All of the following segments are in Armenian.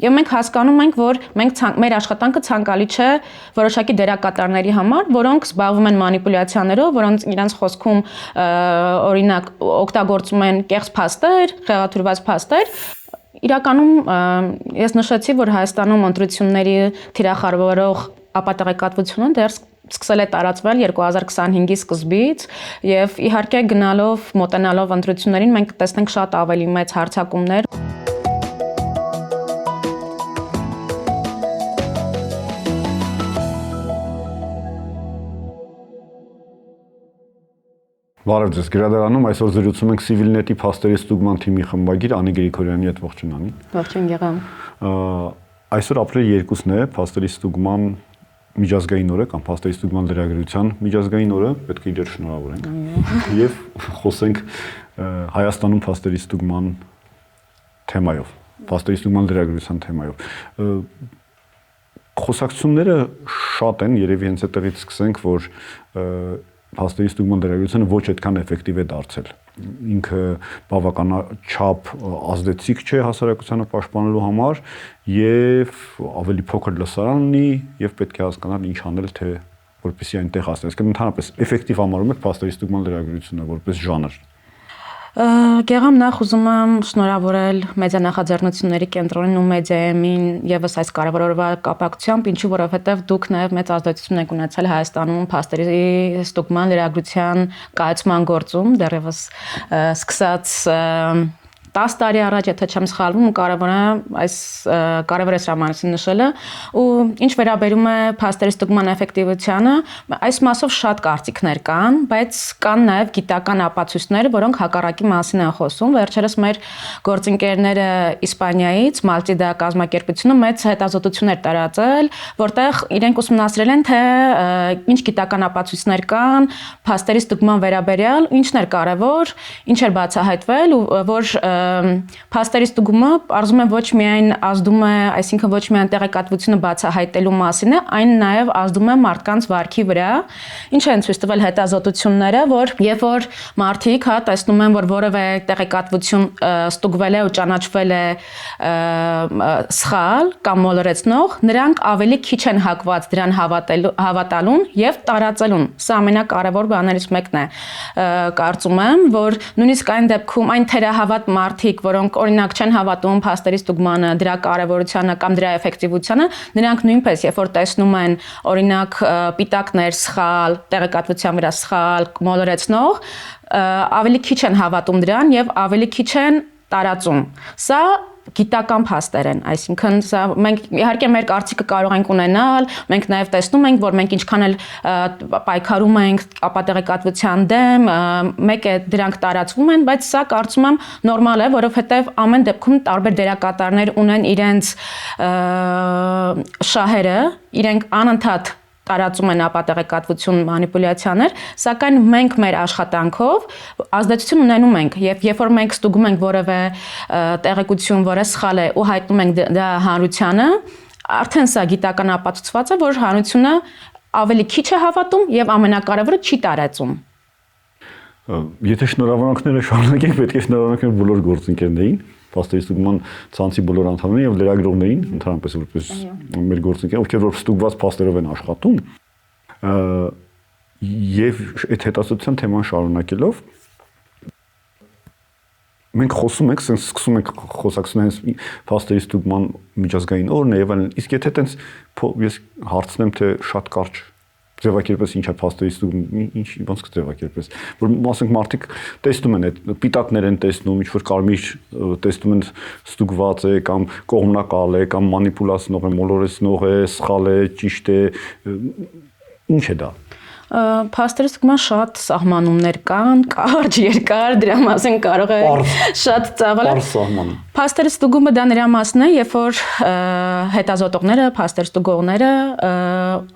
Եվ մենք հասկանում ենք, որ մեր աշխատանքը ցանկալի չէ որոշակի դերակատարների համար, որոնք զբաղվում են մանիպուլյացիաներով, որոնք իրենց խոսքում օրինակ օգտագործում են կեղծ փաստեր, խեղաթյուրված փաստեր։ Իրականում ես նշեցի, որ Հայաստանում ընտրությունների թիրախավորող ապատեղեկատվությունը դեռ սկսել է տարածվել 2025-ի սկզբից եւ իհարկե մոտենալով ընտրություններին մենք կտեսնենք շատ ավելի մեծ հարձակումներ։ Բարև ձեզ, Գրադարանում այսօր զրուցում ենք Civilnet-ի փաստերի ստուգման թիմի խմբագիր Անի Գրիգորյանի հետ, ողջույն Անի։ Ողջույն եղամ։ Այսօր ապրիլի 2-ն է փաստերի ստուգման միջազգային օրը կամ փաստերի ստուգման լրագրության միջազգային օրը, պետք է իրար շնորհավորենք։ Եվ խոսենք Հայաստանում փաստերի ստուգման թեմայով, փաստերի ստուգման լրագրության թեմայով։ Խոսակցությունները շատ են, երևի հենց այդտեղից սկսենք, որ փաստերի ստուգման լրագրությունը ոչ այդքան էֆեկտիվ է դարձել։ Ինքը բավականաչափ ազդեցիկ չէ հասարակությանը պաշտպանելու համար եւ ավելի փոքր լսարան ունի եւ պետք է հասկանալ ինչ անել, թե որպեսզի այնտեղ հասնի։ Այսինքն ընդհանրապես էֆեկտիվ համարում եք փաստերի ստուգման լրագրությունը որպես ժանր։ Գեղամ նախ ուզում եմ շնորհավորել մեդիանախաձեռնությունների կենտրոնին ու մեդիայեմին եւս այս կարևոր օրվա կապակցությամբ, ինչի որովհետեւ դուք նաեւ մեծ ազդեցություն եք ունեցել Հայաստանում փաստերի ստուգման լրագրության կայացման գործում, դեռևս սկսած 10 տարի առաջ, եթե չեմ սխալվում, կարևոր է սրա մասին նշելը, ու ինչ վերաբերում է փաստերի ստուգման էֆեկտիվությանը, այս մասով շատ կարծիքներ կան, բայց կան նաև գիտական ապացույցներ, որոնք հակառակի մասին են խոսում։ Վերջերս մեր գործընկերները Իսպանիայից, Մալտիդա կազմակերպությունը մեծ հետազոտություններ տարածել, որտեղ իրենք ուսումնասիրել են, թե ինչ գիտական ապացույցներ կան փաստերի ստուգման վերաբերյալ, ինչն էր կարևոր, ինչ էր բացահայտվել, ու որ փաստերի ստուգումը արզում է ոչ միայն ազդում է, այսինքն ոչ միայն տեղեկատվությունը բացահայտելու մասին է, այն նաև ազդում է մարդկանց վարքի վրա։ Ինչ են ցույց տվել հետազոտությունները, որ երբ որ մարդիկ տեսնում են, որ որևէ տեղեկատվություն ստուգվել է ու ճանաչվել է սխալ կամ մոլորեցնող, նրանք ավելի քիչ են հակված դրան հավատալուն եւ տարածելուն։ Սա ամենակարևոր բաներից մեկն է։ Կարծում եմ, որ նույնիսկ այն դեպքում այն թերահավատ մարդիկ, որոնք օրինակ չեն հավատում փաստերի ստուգմանը, դրա կարևորությանը կամ դրա էֆեկտիվությանը, նրանք նույնպես երբ որ տեսնում են օրինակ պիտակներ սխալ, տեղեկատվության վրա սխալ, մոլորեցնող, ավելի քիչ են հավատում դրան եւ ավելի քիչ են տարածում։ Սա գիտական փաստեր են, այսինքն մենք իհարկե մեր կարծիքը կարող ենք ունենալ, մենք նաև տեսնում ենք, որ մենք ինչքան էլ պայքարում ենք ապատեղեկատվության դեմ, մեկ է դրանք տարածվում են, բայց սա կարծում եմ նորմալ է, որովհետև ամեն դեպքում տարբեր դերակատարներ ունեն իրենց շահերը, իրենք անընդհատ տարածում են ապատեղեկատվություն, մանիպուլյացիաներ, սակայն մենք մեր աշխատանքով ազդեցություն ունենում ենք եւ երբ որ մենք ստուգում ենք որևէ տեղեկություն, որը սխալ է ու հայտնում ենք դա հանրությանը, արդեն սա գիտական ապացուցված է, որ հանրությունը ավելի քիչ է հավատում եւ ամենակարևորը չի տարածում։ Եթե շնորհավորանքները շարունակենք, պետք է շնորհավորանքներ բոլոր գործընկերներին, փաստերի ստուգման ցանցի բոլոր անդամներին եւ լրագրողներին, ընդհանրապես որպես մեր գործընկերներ, ովքեր որ ստուգված փաստերով են աշխատում, եւ այդ հետազոտության թեման շարունակելով մենք խոսում ենք, sense սկսում ենք խոսակցությունից փաստերի ստուգման միջազգային օրն է եւ այլն, իսկ եթե տենց ես հարցնեմ, թե շատ կարճ ձևակերպես ինչ է փաստերի ստուգում, ինչ ոնց կձևակերպես, որ ասենք մարդիկ տեսնում են այդ պիտակներ են տեսնում, ինչ որ կարմիր տեսնում են ստուգված է կամ կողմնակալ է կամ մանիպուլացնող է, մոլորեցնող է, սխալ է, ճիշտ է, ինչ է դա։ Փաստերի ստուգման շատ սահմանումներ կան, կարճ, երկար, դրա մասին կարող է շատ ծավալ։ Փաստերի ստուգումը դա նրա մասն է, երբ որ հետազոտողները, փաստեր ստուգողները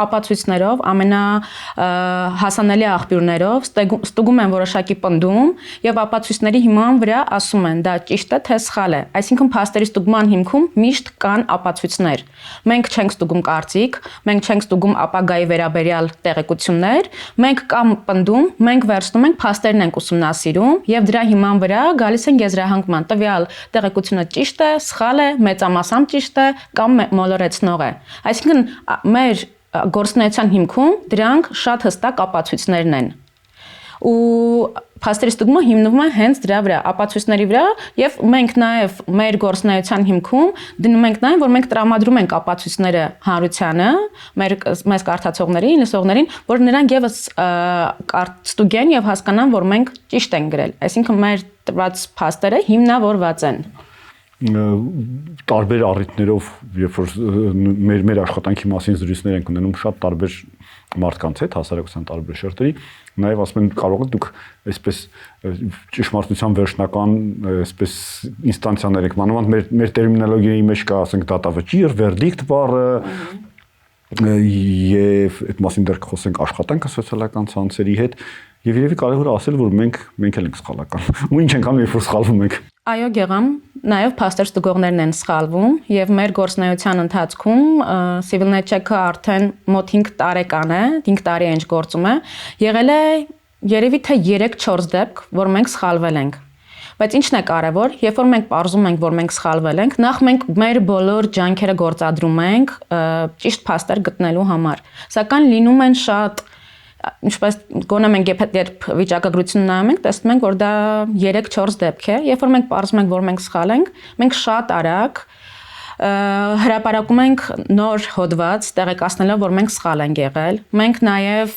ապացույցներով, ամենահասանելի աղբյուրներով ստուգում են որոշակի պնդում եւ ապացույցների հիման վրա ասում են դա ճիշտ է, թե սխալ է։ Այսինքն փաստերի ստուգման հիմքում միշտ կան ապացույցներ։ Մենք չենք ստուգում կարծիք, մենք չենք ստուգում ապագայի վերաբերյալ տեղեկություններ, մենք կամ պնդում, մենք վերցնում ենք փաստերն ենք ուսումնասիրում եւ դրա հիման վրա գալիս են եզրահանգման տվյալ տեղեկությունը ճիշտ է, սխալ է, մեծամասամբ ճիշտ է կամ մոլորեցնող է։ Այսինքն մեր գործունեության հիմքում դրանք շատ հստակ ապացույցներն են։ Ու փաստերի ստուգումը հիմնվում է հենց դրա վրա, ապացույցների վրա, եւ մենք նաեւ մեր գործունեության հիմքում դնում ենք նաեւ, որ մենք տրամադրում ենք ապացույցները հանրությանը, մեզ կարդացողներին, լսողներին, որ նրանք եւս ստուգեն եւ հասկանան, որ մենք ճիշտ ենք գրել։ Այսինքն մեր տրված փաստերը հիմնավորված են։ Տարբեր առիթներով, երբ որ մեր աշխատանքի մասին զրույցներ ենք ունենում շատ տարբեր մարդկանց հետ, հասարակության տարբեր շերտերի, նաև ասում են կարող եք դուք այսպես ճշմարտության վերջնական այսպես ինստանցիաներ եք մանավանդ մեր տերմինոլոգիայի մեջ կա, ասենք դատավճիռ, վերդիկտ բառը եւ այդ մասին դեռ խոսենք աշխատանքը սոցիալական ցանցերի հետ եւ երևի կարևոր է ասել, որ մենք էլ ենք սխալական։ Ու ինչ ենք անում, երբ որ սխալվում ենք։ Այո, Գեղամ, նաև փաստեր ստուգողներն են սխալվում եւ մեր գործունեության ընթացքում Civilnet Check-ը արդեն մոտ 5 տարեկան է, 5 տարի է ինչ գործում է, եղել է երևի թե 3-4 դեպք, որ մենք սխալվել ենք։ Բայց ինչն է կարևոր, երբ որ մենք պարզում ենք, որ մենք սխալվել ենք, նախ մենք մեր բոլոր ջանքերը գործադրում ենք ճիշտ փաստեր գտնելու համար։ Սակայն լինում են շատ ինչպես գոնե մենք երբ վիճակագրությունը նայում ենք, տեսնում ենք, որ դա 3-4 դեպք է, երբ որ մենք պարզում ենք, որ մենք սխալ ենք, մենք շատ արագ հրապարակում ենք նոր հոդված, տեղեկացնելով, որ մենք սխալ ենք եղել։ Մենք նաև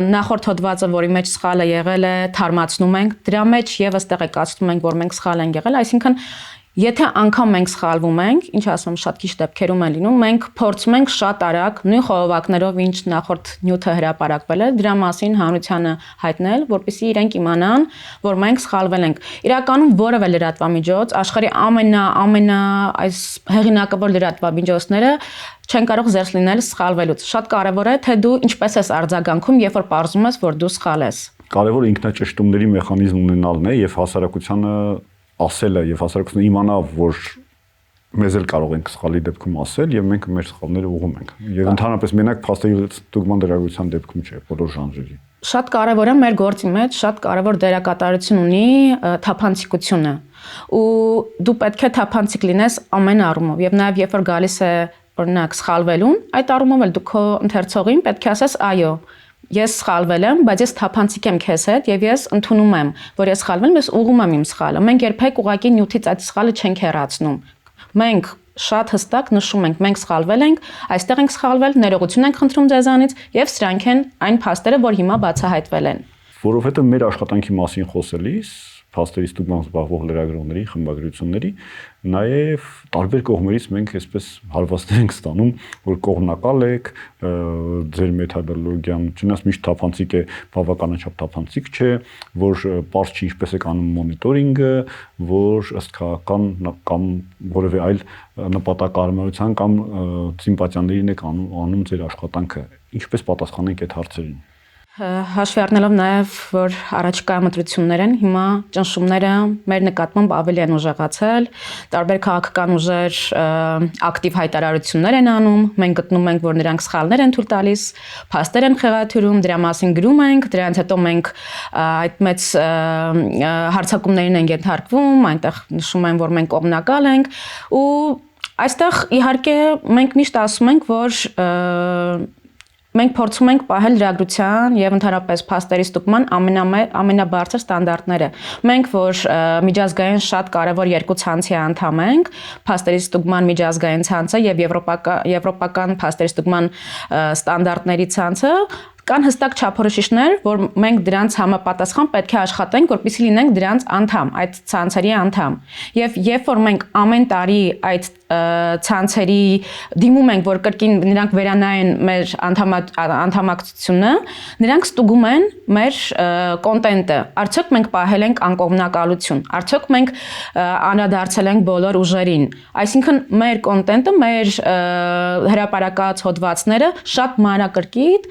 նախորդ հոդվածը, որի մեջ սխալը եղել է, թարմացնում ենք, դրա մեջ եւս տեղեկացնում ենք, որ մենք սխալ ենք եղել, այսինքն եթե անգամ մենք սխալվում ենք, ինչ ասում շատ քիչ դեպքերում է լինում, մենք փորձում ենք շատ արագ նույն խողովակներով, ինչ նախորդ նյութը հրապարակվել է, դրա մասին հանրությանը հայտնել, որպեսզի իրենք իմանան, որ մենք սխալվել ենք։ Իրականում որևէ լրատվամիջոց, աշխարհի ամենա այս հեղինակավոր լրատվամիջոցները չեն կարող զերծ լինել սխալվելուց։ Շատ կարևոր է, թե դու ինչպես ես արձագանքում, երբ որ պարզում ես, որ դու սխալ ես։ Կարևորը ինքնաճշտումների մեխանիզմ ունենալն է եւ հասարակությանը ասելը եւ հասարակությունը իմանա, որ մեզ էլ կարող ենք սխալի դեպքում ասել եւ մենք մեր սխալները ուղղում ենք։ Եվ ընդհանրապես մենակ փաստերի ստուգման դերակատարության դեպքում չէ, բոլոր ժանրերի։ Շատ կարևոր է մեր գործի մեջ, շատ կարևոր դերակատարություն ունի թափանցիկությունը։ Ու դու պետք է թափանցիկ լինես ամեն առումով եւ նաեւ երբ որ գալիս է օրինակ սխալվելուն, այդ առումով էլ դու քո ընթերցողին պետք է ասես այո, ես սխալվել եմ, բայց ես թափանցիկ եմ քեզ հետ եւ ես ընդունում եմ, որ ես սխալվել եմ, ես ուղղում եմ իմ սխալը։ Մենք երբեք ուղղակի նյութից այդ սխալը չենք հեռացնում։ Մենք շատ հստակ նշում ենք, մենք սխալվել ենք, այստեղ ենք սխալվել, ներողություն ենք խնդրում ձեզանից եւ սրանք են այն փաստերը, որ հիմա բացահայտվել են։ Որովհետեւ մեր աշխատանքի մասին խոսելիս փաստերի ստուգմամբ զբաղվող լրագրողների, խմբագրությունների, նաև տարբեր կողմերից մենք այսպես հարվածներ ենք ստանում, որ կողմնակալ եք, ձեր մեթոդոլոգիան, չնայած միշտ թափանցիկ է, բավականաչափ թափանցիկ չէ, որ պարզ չի ինչպես եք անում մոնիտորինգը, որ ըստ քաղաքական կամ որևէ այլ նպատակարարության կամ սիմպաթիաներին եք անում ձեր աշխատանքը։ Ինչպես պատասխանենք այդ հարցերին։ Հաշվի առնելով նաև, որ առաջիկա մտրություններ են, հիմա ճնշումները մեր նկատմամբ ավելի են ուժեղացել, տարբեր քաղաքական ուժեր ակտիվ հայտարարություններ են անում, մենք գտնում ենք, որ նրանք սխալներ են թույլ տալիս, փաստեր են խեղաթյուրում, դրա մասին գրում ենք, դրանից հետո մենք այդ մեծ հարձակումներին ենք ենթարկվում, այնտեղ նշում են, որ մենք կողմնակալ ենք ու այստեղ իհարկե մենք միշտ ասում ենք, որ մենք փորձում ենք պահել լրագրության եւ ընդհանրապես փաստերի ստուգման ամենաբարձր ստանդարտները։ Մենք, որ միջազգային շատ կարևոր երկու ցանցի անդամ ենք, փաստերի ստուգման միջազգային ցանցը եւ եվրոպական փաստերի ստուգման ստանդարտների ցանցը, կան հստակ չափորոշիչներ, որ մենք դրանց համապատասխան պետք է աշխատենք, որպեսզի լինենք դրանց անդամ, այդ ցանցերի անդամ։ Եվ երբ որ մենք ամեն տարի այդ ցանցերի դիմում ենք, որ կրկին նրանք վերանայեն մեր անդամակցությունը, նրանք ստուգում են մեր կոնտենտը։ Արդյոք մենք պահել ենք անկողմնակալություն, արդյոք մենք անդրադարձել ենք բոլոր ուժերին։ Այսինքն մեր կոնտենտը, մեր հրապարակած հոդվածները շատ մանրակրկիտ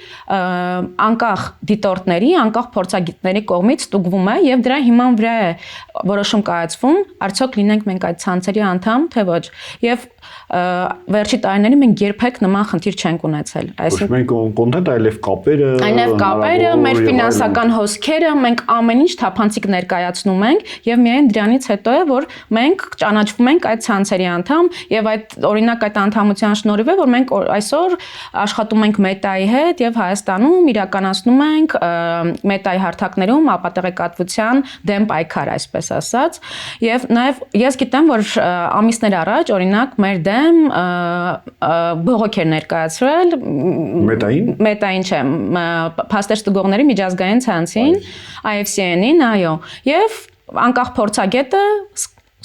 անկախ դիտորդների, անկախ փորձագետների կողմից ստուգվում է եւ դրա հիման վրա է որոշում կայացվում, արդյոք լինենք մենք այդ ցանցերի անդամ, թե ոչ։ Եվ վերջի տարիներին մենք երբեք նման խնդիր չենք ունեցել։ Այսինքն մենք կոնտենտ այլև կապերը, մեր ֆինանսական հոսքերը, մենք ամեն ինչ թափանցիկ ներկայացնում ենք եւ միայն դրանից հետո է որ մենք ճանաչվում ենք այդ ցանցերի անդամ եւ այդ օրինակ այդ անդամության շնորհիվ է որ մենք այսօր աշխատում ենք Մետայի հետ եւ Հայաստանում իրականացնում ենք Մետայի հարթակներում ապատեղեկատվության դեմ պայքար, այսպես ասած, եւ նաեւ ես գիտեմ որ ամիսներ առաջ օրինակ մեր դեմ բողոք էր ներկայացրել Մետային չէ, փաստեր ստուգողների միջազգային ցանցին, IFCN-ին, այո, եւ անկախ փորձագետը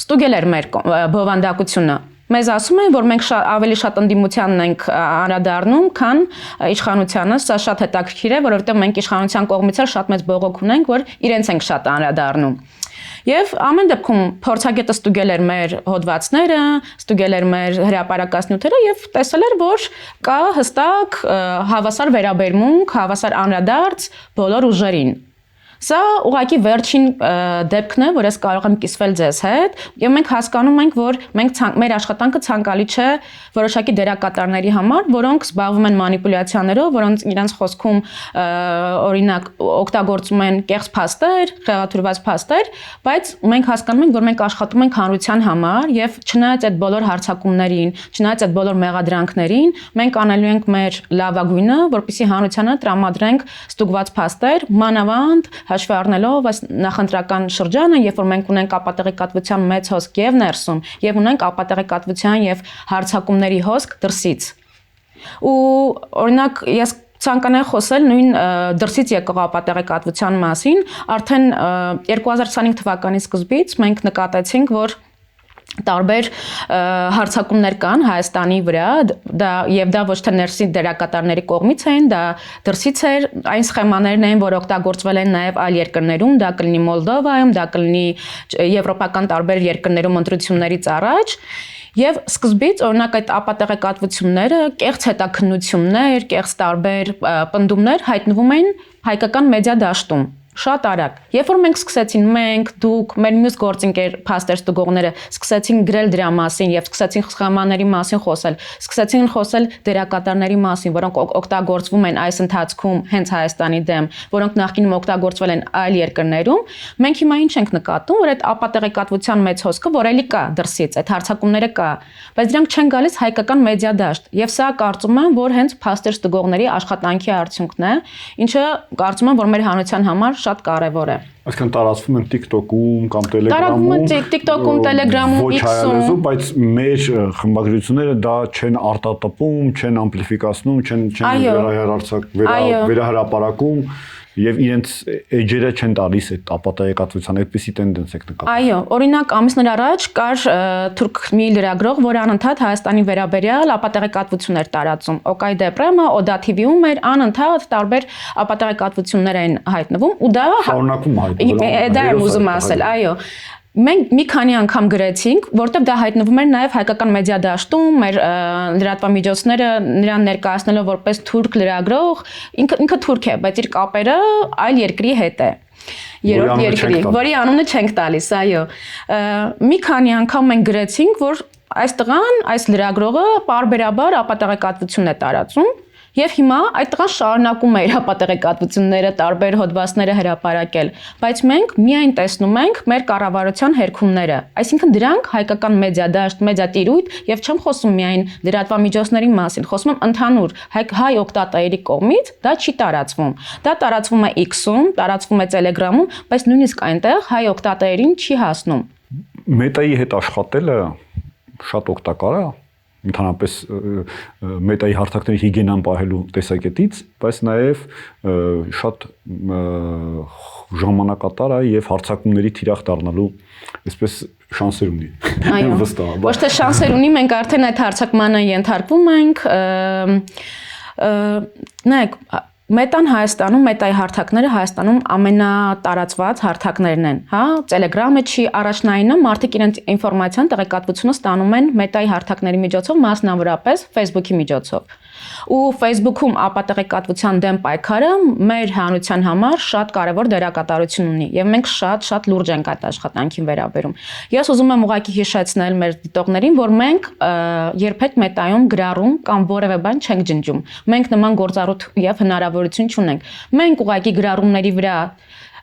ստուգել էր մեր բովանդակությունը։ Մեզ ասում են, որ մենք ավելի շատ ընդդիմությանն ենք անդրադառնում, քան իշխանությանը, սա շատ հետաքրքիր է, որովհետեւ մենք իշխանության կողմից էլ շատ մեծ բողոք ունենք, որ իրենց ենք շատ անդրադառնում։ Եվ ամեն դեպքում փորձագետը ստուգել էր մեր հոդվածները, ստուգել էր մեր հրապարակած նյութերը եւ տեսել էր, որ կա հստակ հավասար վերաբերմունք, հավասար անդրադարձ բոլոր ուժերին։ Սա ուղղակի վերջին դեպքն է, որ ես կարող եմ կիսվել ձեզ հետ, եւ մենք հասկանում ենք, որ մեր աշխատանքը ցանկալի չէ որոշակի դերակատարների համար, որոնք զբաղվում են մանիպուլյացիաներով, որոնց իրենց խոսքում օրինակ օգտագործում են կեղծ փաստեր, խեղաթյուրված փաստեր, բայց մենք հասկանում ենք, որ մենք աշխատում ենք հանրության համար եւ չնայած այդ բոլոր հարցակումներին, չնայած այդ բոլոր մեղադրանքներին, մենք անելու ենք մեր լավագույնը, որպեսզի հանրությանը տրամադրենք ստուգված փաստեր, մանավանդ հաշվի առնելով այս նախընտրական շրջանը, երբ որ մենք ունենք ապատեղեկատվության մեծ հոսք եւ ներսում, եւ ունենք ապատեղեկատվության եւ հարցակումների հոսք դրսից։ Ու օրինակ ես ցանկանայի խոսել նույն դրսից եկող ապատեղեկատվության մասին, արդեն 2025 թվականի սկզբից մենք նկատեցինք, որ տարբեր հարցակումներ կան Հայաստանի վրա, դա ոչ թե ներսի դերակատարների կողմից էին, դա դրսից էր, այն սխեմաներն էին, որ օգտագործվել են նաև այլ երկրներում, դա կլինի Մոլդովայում, դա կլինի եվրոպական տարբեր երկրներում ընտրություններից առաջ, եւ սկզբից օրինակ այդ ապատեղեկատվությունները, կեղծ հետաքննություններ, կեղծ տարբեր պնդումներ հայտնվում են հայկական մեդիա դաշտում։ Շատ արագ։ Երբ որ մենք սկսեցին, դուք, մեր մյուս գործընկեր փաստեր ստուգողները սկսեցին գրել դրա մասին եւ սկսեցին սխեմաների մասին խոսել, սկսեցին խոսել դերակատարների մասին, որոնք օգտագործվում են այս ընթացքում հենց Հայաստանի դեմ, որոնք նախկինում օգտագործվել են այլ երկրներում, մենք հիմա ինչ ենք նկատում, որ այդ ապատեղեկատվության մեծ հոսքը, որ էլի կա դրսից, այդ հարցակումները կա, բայց դրանք չեն գալիս հայկական մեդիա դաշտ եւ սա կարծում եմ, որ հենց փաստեր ստուգողների աշխատանքի արդյունքն է, ինչը կարծում եմ, որ մեր հանրության համար շատ կարևոր է։ Այսինքն տարածվում են TikTok-ում կամ Telegram-ում։ Տարածվում են TikTok-ում, Telegram-ում, X-ում, բայց մեր խմբագրությունները դա չեն արտատպում, չեն ամպլիֆիկացնում, չեն վերահրապարակում եւ իրենց էջերը չեն տալիս այդ ապատեղեկատվության, այդպիսի տենդենս եք նկատում։ Այո, օրինակ ամիսներ առաջ կար թուրք մի լրագրող, որը անընդհատ Հայաստանի վերաբերյալ ապատեղեկատվություններ տարածում։ Okay Deprem-ը, Oda TV-ում էր անընդհատ տարբեր ապատեղեկատվություններ են հայտնվում ու դա շարունակում հայտնվել։ Դա եմ ուզում ասել, այո։ Մենք մի քանի անգամ գրեցինք, որտեղ դա հայտնվում էր նաև հայկական մեդիա դաշտում, մեր լրատվամիջոցները նրան ներկայացնելով որպես թուրք լրագրող, ինքը թուրք է, բայց իր կապերը այլ երկրի հետ է։ Երրորդ երկրի, որի անունը չենք տալիս, այո։ Մի քանի անգամ մենք գրեցինք, որ այս տղան, այս լրագրողը պարբերաբար ապատեղեկատվություն է տարածում։ Եվ հիմա այդ տղան շարունակում է իր ապատեղեկատվությունները, տարբեր հոդվածները հրապարակել, բայց մենք միայն տեսնում ենք մեր կառավարության հերքումները, այսինքն դրանք հայկական մեդիա դաշտ, մեդիա տիրույթ եւ չեմ խոսում միայն լրատվամիջոցների մասին, խոսում եմ ընդհանուր հայ օգտատերերի կողմից դա չի տարածվում։ Դա տարածվում է X-ում, տարածվում է Telegram-ում, բայց նույնիսկ այնտեղ հայ օգտատերերին չի հասնում։ Մետայի հետ աշխատելը շատ օգտակար է։ Ընդհանրապես մետայի հարթակների հիգիենան պահելու տեսակետից, բայց նաև շատ ժամանակատար է եւ հարցակումների թիրախ դառնալու այսպես շանսեր ունի։ Այո, ոչ թե շանսեր ունի, մենք արդեն այդ հարցակմանը ենթարկվում ենք։ Նայեք, Մետան Հայաստանում, մետայի հարթակները Հայաստանում ամենատարածված հարթակներն են, հա, Telegram-ը չի առաջնայինը, մարդիկ իրենց ինֆորմացիան, տեղեկատվությունը ստանում են մետայի հարթակների միջոցով, մասնավորապես Facebook-ի միջոցով։ Ու Facebook-ում ապատեղեկատվության դեմ պայքարը մեր հանրության համար շատ կարևոր դերակատարություն ունի եւ մենք շատ լուրջ ենք այդ աշխատանքին վերաբերում։ Ես ուզում եմ ուղղակի հիշեցնել մեր դիտողներին, որ մենք երբեք մետայում գրառում կամ որևէ բան չենք ջնջում։ Մենք նման գործառույթ եւ հնարավորություն չունենք։ Մենք ուղղակի գրառումների վրա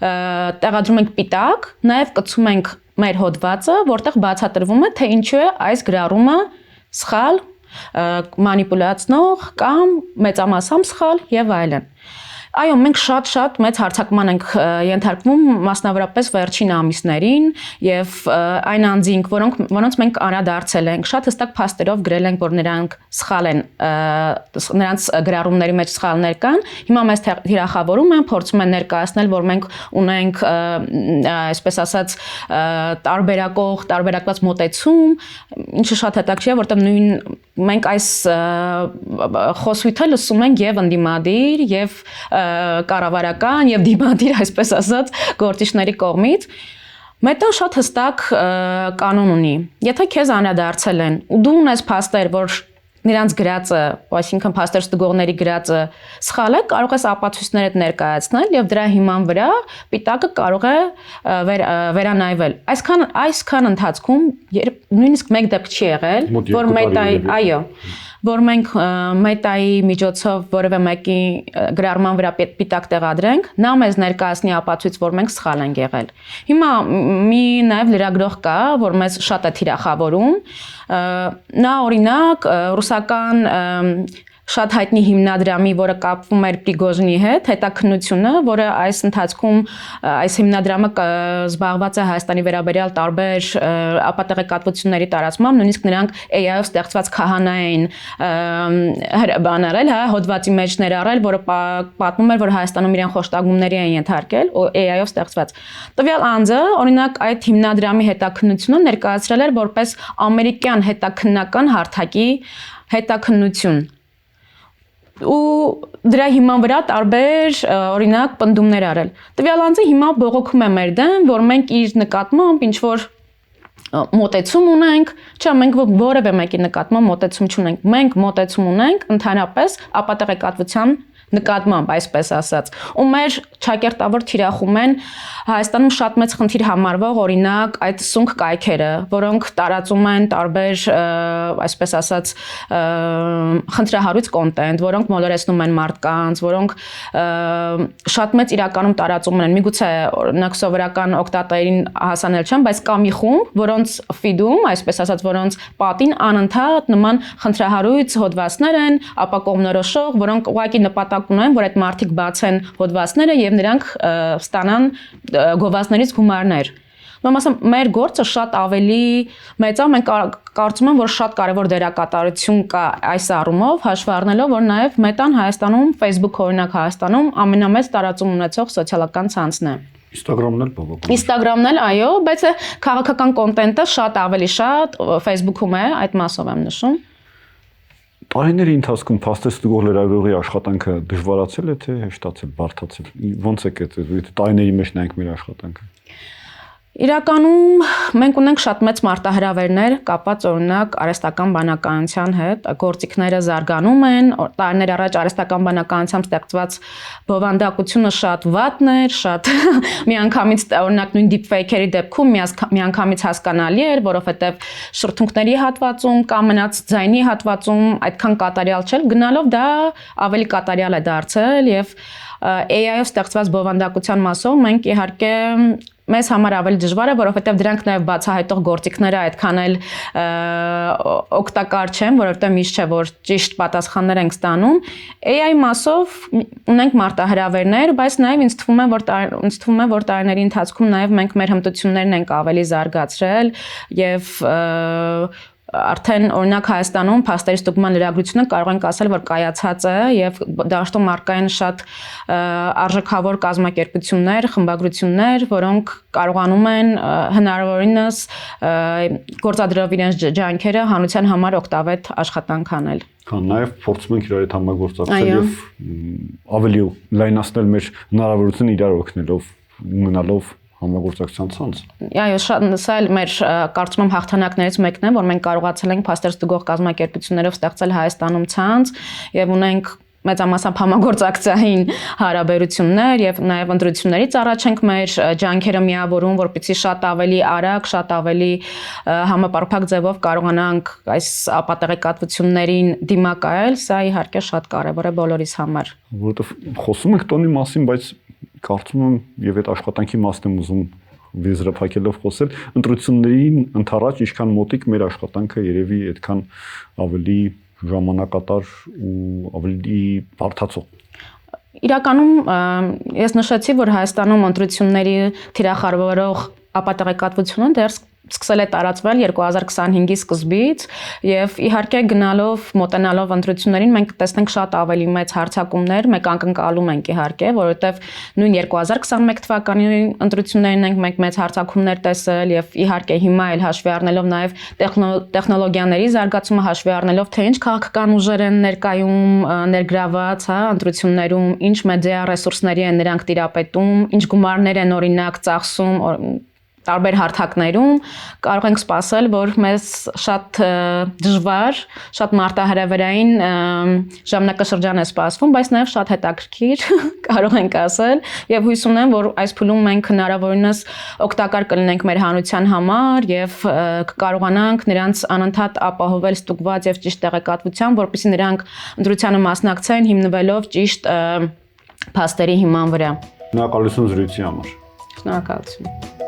տեղադրում ենք պիտակ, նաեւ կցում ենք մեր հոդվածը, որտեղ բացատրվում է, թե ինչու է այս գրառումը սխալ, մանիպուլյացնող կամ մեծամասամբ սխալ եւ այլն։ Այո, մենք շատ մեծ հարձակման ենք ենթարկվում մասնավորապես վերջին ամիսներին եւ այն անձինք, որոնց մենք անդրադարձել ենք, շատ հստակ փաստերով գրել ենք, որ նրանք սխալ են, նրանց գրառումների մեջ սխալներ կան։ Հիմա մեզ թիրախավորում են, փորձում են ներկայացնել, որ մենք ունենք, այսպես ասած, տարբերակված մոտեցում, ինչը շատ հետաքրքիր է, որտեղ նույն մենք այս խոսույթը լսում ենք եւ ընդդիմադիր եւ կառավարական եւ դիմադիր, այսպես ասած, գործիչների կողմից։ Մետան շատ հստակ կանոն ունի։ Եթե քեզ անդրադարձել են ու դու ունես փաստեր, որ նրանց գրածը, այսինքն փաստեր ստուգողների գրածը սխալ է, կարող ես ապացույցներդ ներկայացնել եւ դրա հիման վրա պիտակը կարող է վերանայվել։ Այսքան ընթացքում նույնիսկ մեկ դեպք չի եղել, որ այո, որ մենք մետայի միջոցով որևէ մեկի գրառման վրա պիտակ տեղադրենք, նա մեզ ներկայացնի ապացույց, որ մենք սխալ ենք եղել։ Հիմա մի նաև լրագրող կա, որ մեզ շատ է թիրախավորում, նա օրինակ ռուսական շատ հայտնի հիմնադրամի, որը կապվում էր Պրիգոժինի հետ, հետաքննությունը, որը այս ընթացքում այս հիմնադրամը զբաղված է Հայաստանի վերաբերյալ տարբեր ապատեղեկատվությունների տարածմամբ, նույնիսկ նրանք AI-ով ստեղծված քահանային բաներել, հոդվածի մեջ ներառել, որը պատմում էր, որ Հայաստանում իրեն խոշտագումների են ենթարկել, AI-ով ստեղծված։ Տվյալ անձը, օրինակ, այդ հիմնադրամի հետաքննությունը ներկայացրել էր որպես ամերիկյան հետաքննական հարթակի հետաքննություն։ Ու դրա հիման վրա տարբեր օրինակ պնդումներ արել։ Տվյալ անձը հիմա բողոքում է մեր դեմ, որ մենք իր նկատմամբ ինչ որ մոտեցում ունենք, չէ, մենք որևէ մեկի նկատմամբ մոտեցում չունենք։ Մենք մոտեցում ունենք ընդհանրապես ապատեղեկատվության նկատմամբ, այսպես ասած, ու մեր ճակերտավոր թիրախում են Հայաստանում շատ մեծ խնդիր համարվող օրինակ այդ սունկ կայքերը, որոնք տարածում են տարբեր, այսպես ասած, խնդրահարույց կոնտենտ, որոնք մոլորեցնում են մարդկանց, որոնք շատ մեծ իրականում տարածում են, միգուցե օրինակ սովորական օգտատերին հասանել չեն, բայց կա մի խումբ, որոնց ֆիդում, այսպես ասած, որոնց պատին անընդհատ նման խնդրահարույց հոդվածներ են, ապակողմնորոշող, որոնք ուղղակի նպատակ ունեն, որ այդ մարդիկ բացեն հոդվածները եւ նրանք ստանան գովազդներից գումարներ։ Ուրեմն մեր գործը շատ ավելի մեծ է, մենք կարծում եմ, որ շատ կարևոր դերակատարություն կա այս առումով, հաշվի առնելով, որ նաև Մետան Հայաստանում, Facebook օրինակ Հայաստանում ամենամեծ տարածում ունեցող սոցիալական ցանցն է։ Instagram-ն էլ բավական։ Instagram-ն էլ, այո, բայց քաղաքական կոնտենտը շատ ավելի շատ Facebook-ում է, այդ մասով եմ նշում։ Տարիների ընթացքում փաստեստուգող լրագրողի աշխատանքը դժվարացել է թե հեշտացել, բարդացել։ Ոնց է կեցել, տարիների մեջ նայենք մեր աշխատանքը։ Իրականում մենք ունենք շատ մեծ մարտահրավերներ կապված օրինակ արհեստական բանականության հետ, գործիքները զարգանում են, տարիներ առաջ արհեստական բանականությամբ ստեղծված բովանդակությունը շատ վատն էր, շատ միանգամից օրինակ նույն deepfake-երի դեպքում միանգամից հասկանալի էր, որովհետև շրթունքների հատվածում կամ մնաց ձայնի հատվածում այդքան կատարյալ չէր, գնալով դա ավելի կատարյալ է դարձել եւ AI-ով ստեղծված բովանդակության մասով մենք իհարկե մեզ համար ավելի դժվար է, որովհետև դրանք նաև բացահայտող գործիքները այդքան էլ օգտակար չեն, որովհետև միշտ չէ, որ ճիշտ պատասխաններ ենք ստանում։ AI մասով ունենք մարտահրավերներ, բայց նաև ինձ թվում է, որ տարիների ընթացքում նաև մենք մեր հմտություններն ենք ավելի զարգացրել եւ արդեն օրինակ Հայաստանում փաստերի ստուգման լրագրությունը կարող ենք ասել, որ կայացած է եւ դաշտում առկա են շատ արժեքավոր կազմակերպություններ, խմբագրություններ, որոնք կարողանում են հնարավորինս գործադրելով իրենց ջանքերը հանրության համար օգտավետ աշխատանք անել։ Քան նաև փորձում ենք իրար հետ համագործակցել եւ ավելի լայնացնել մեր հնարավորությունը իրար օգնելով, ունենալով համագործակցության ցանց։ Այո, սա էլ մեր կարծում եմ հաղթանակներից մեկն է, որ մենք կարողացել ենք փաստեր ստուգող կազմակերպություններով ստեղծել Հայաստանում ցանց եւ ունենք մեծամասամբ համագործակցային հարաբերություններ եւ նաեւ ընտրություններից առաջ ենք մեր ջանքերը միավորում, որպեսզի շատ ավելի արագ, շատ ավելի համապարփակ ձևով կարողանանք այս ապատեղեկատվություններին դիմակայել, սա իհարկե շատ կարեւոր է բոլորիս համար։ Որովհետեւ խոսում ենք տոնի մասին, բայց կարծում եմ եւ այդ աշխատանքի մասն եմ ուզում վիզրափակելով խոսել, ընտրություններին ընթരാճ ինչքան մոտիկ մեր աշխատանքը երևի այդքան ավելի ժամանակատար ու ավելի բարդացող։ Իրականում ես նշեցի, որ Հայաստանում ընտրությունների թիրախավորող ապատեղեկատվությունը դեռ սկսել է տարածվել 2025-ի սկզբից եւ իհարկե գնալով մոտենալով ընտրություններին մենք տեսնենք շատ ավելի մեծ հարձակումներ, մեկ անկնկալում ենք իհարկե, որովհետեւ նույն 2021 թվականի ընտրություններին ենք մենք մեծ հարձակումներ տեսել եւ իհարկե հիմա էլ հաշվի առնելով նաեւ տեխնոլոգիաների զարգացումը հաշվի առնելով թե ինչ քաղաքական ուժեր են ներկայում ներգրաված, հա, ընտրություններում, ինչ մեդիա ռեսուրսների են նրանք տիրապետում, ինչ գումարներ են օրինակ ծախսում տարբեր հարթակներում, կարող ենք սպասել, որ մեզ շատ դժվար, շատ մարտահրավերային ժամանակաշրջան է սպասվում, բայց նաև շատ հետաքրքիր կարող ենք ասել եւ հույս ունեմ, որ այս փուլում մենք հնարավորինս օգտակար կլինենք մեր հանրության համար եւ կկարողանանք նրանց անընդհատ ապահովել ստուգված եւ ճիշտ տեղեկատվությամբ, որպեսզի նրանք ընտրությանը մասնակցեն հիմնվելով ճիշտ փաստերի հիման վրա։ Շնորհակալություն զրույցի համար։ Շնորհակալություն։